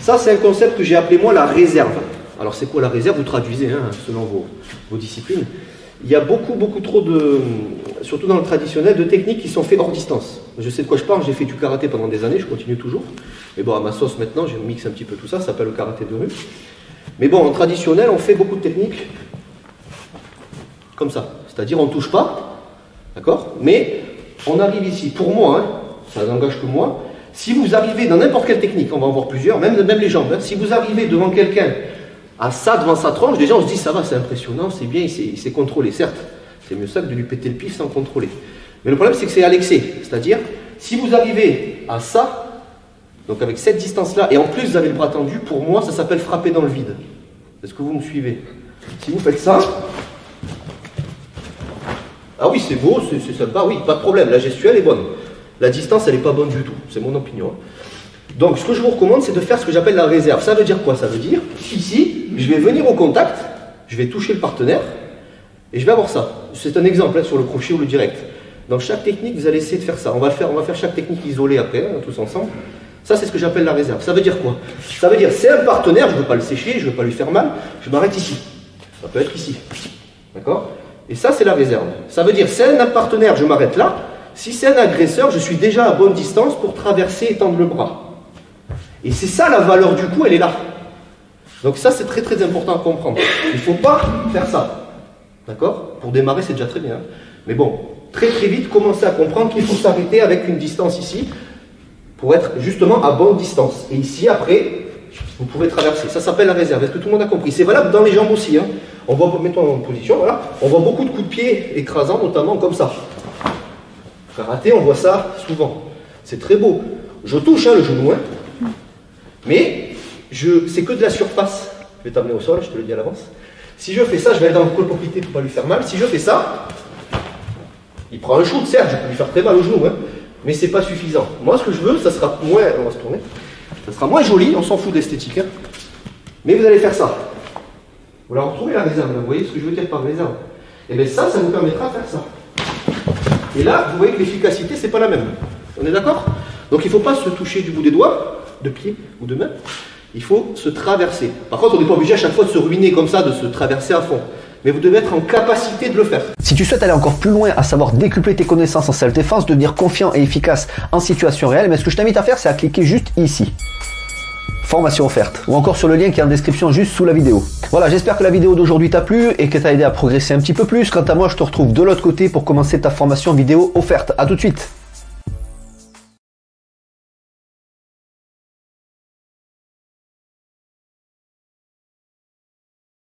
Ça, c'est un concept que j'ai appelé moi la réserve. Alors, c'est quoi la réserve? Vous traduisez hein, selon vos disciplines. Il y a beaucoup trop de, surtout dans le traditionnel, de techniques qui sont faites hors distance. Je sais de quoi je parle, j'ai fait du karaté pendant des années, je continue toujours. Mais bon, à ma sauce maintenant, je mixe un petit peu tout ça, ça s'appelle le karaté de rue. Mais bon, en traditionnel, on fait beaucoup de techniques comme ça. C'est-à-dire, on ne touche pas, d'accord? Mais on arrive ici. Pour moi, hein, ça n'engage que moi, si vous arrivez dans n'importe quelle technique, on va en voir plusieurs, même les jambes, hein, si vous arrivez devant quelqu'un à ça, devant sa tronche, déjà on se dit ça va, c'est impressionnant, c'est bien, il s'est contrôlé. Certes, c'est mieux ça que de lui péter le pif sans contrôler. Mais le problème, c'est que c'est à l'excès. C'est-à-dire, si vous arrivez à ça, donc avec cette distance-là, et en plus vous avez le bras tendu, pour moi, ça s'appelle frapper dans le vide. Est-ce que vous me suivez? Si vous faites ça, ah oui, c'est beau, c'est sympa, oui, pas de problème, la gestuelle est bonne. La distance, elle n'est pas bonne du tout, c'est mon opinion. Donc, ce que je vous recommande, c'est de faire ce que j'appelle la réserve. Ça veut dire quoi? Ça veut dire, ici, je vais venir au contact, je vais toucher le partenaire, et je vais avoir ça. C'est un exemple hein, sur le crochet ou le direct. Dans chaque technique, vous allez essayer de faire ça. On va faire chaque technique isolée après, hein, tous ensemble. Ça, c'est ce que j'appelle la réserve. Ça veut dire quoi? Ça veut dire, c'est un partenaire, je ne veux pas le sécher, je ne veux pas lui faire mal, je m'arrête ici. Ça peut être ici. D'accord? Et ça, c'est la réserve. Ça veut dire, c'est un partenaire, je m'arrête là. Si c'est un agresseur, je suis déjà à bonne distance pour traverser et tendre le bras. Et c'est ça la valeur du coup, elle est là. Donc ça, c'est très important à comprendre. Il ne faut pas faire ça. D'accord? Pour démarrer, c'est déjà très bien. Mais bon, très vite, commencez à comprendre qu'il faut s'arrêter avec une distance ici pour être justement à bonne distance. Et ici, après, vous pouvez traverser. Ça s'appelle la réserve. Est-ce que tout le monde a compris? C'est valable dans les jambes aussi. Hein. On voit, mettons en position, voilà. On voit beaucoup de coups de pied écrasants, notamment comme ça. Karaté, on voit ça souvent. C'est très beau. Je touche hein, le genou, hein. Mais c'est que de la surface. Je vais t'amener au sol, je te le dis à l'avance. Si je fais ça, je vais aller dans le col pour quitter pour ne pas lui faire mal. Si je fais ça, il prend un shoot, certes, je peux lui faire très mal au genou, hein, mais c'est pas suffisant. Moi, ce que je veux, ça sera moins, on va se tourner, ça sera moins joli, on s'en fout de l'esthétique. Hein. Mais vous allez faire ça. Vous la retrouvez la réserve, là, vous voyez ce que je veux dire par réserve? Et bien ça vous permettra de faire ça. Et là, vous voyez que l'efficacité, c'est pas la même. On est d'accord? Donc il ne faut pas se toucher du bout des doigts, de pied ou de main. Il faut se traverser. Par contre, on n'est pas obligé à chaque fois de se ruiner comme ça, de se traverser à fond. Mais vous devez être en capacité de le faire. Si tu souhaites aller encore plus loin, à savoir décupler tes connaissances en self-défense, devenir confiant et efficace en situation réelle, mais ce que je t'invite à faire, c'est à cliquer juste ici. Formation offerte. Ou encore sur le lien qui est en description juste sous la vidéo. Voilà, j'espère que la vidéo d'aujourd'hui t'a plu et que t'a aidé à progresser un petit peu plus. Quant à moi, je te retrouve de l'autre côté pour commencer ta formation vidéo offerte. À tout de suite.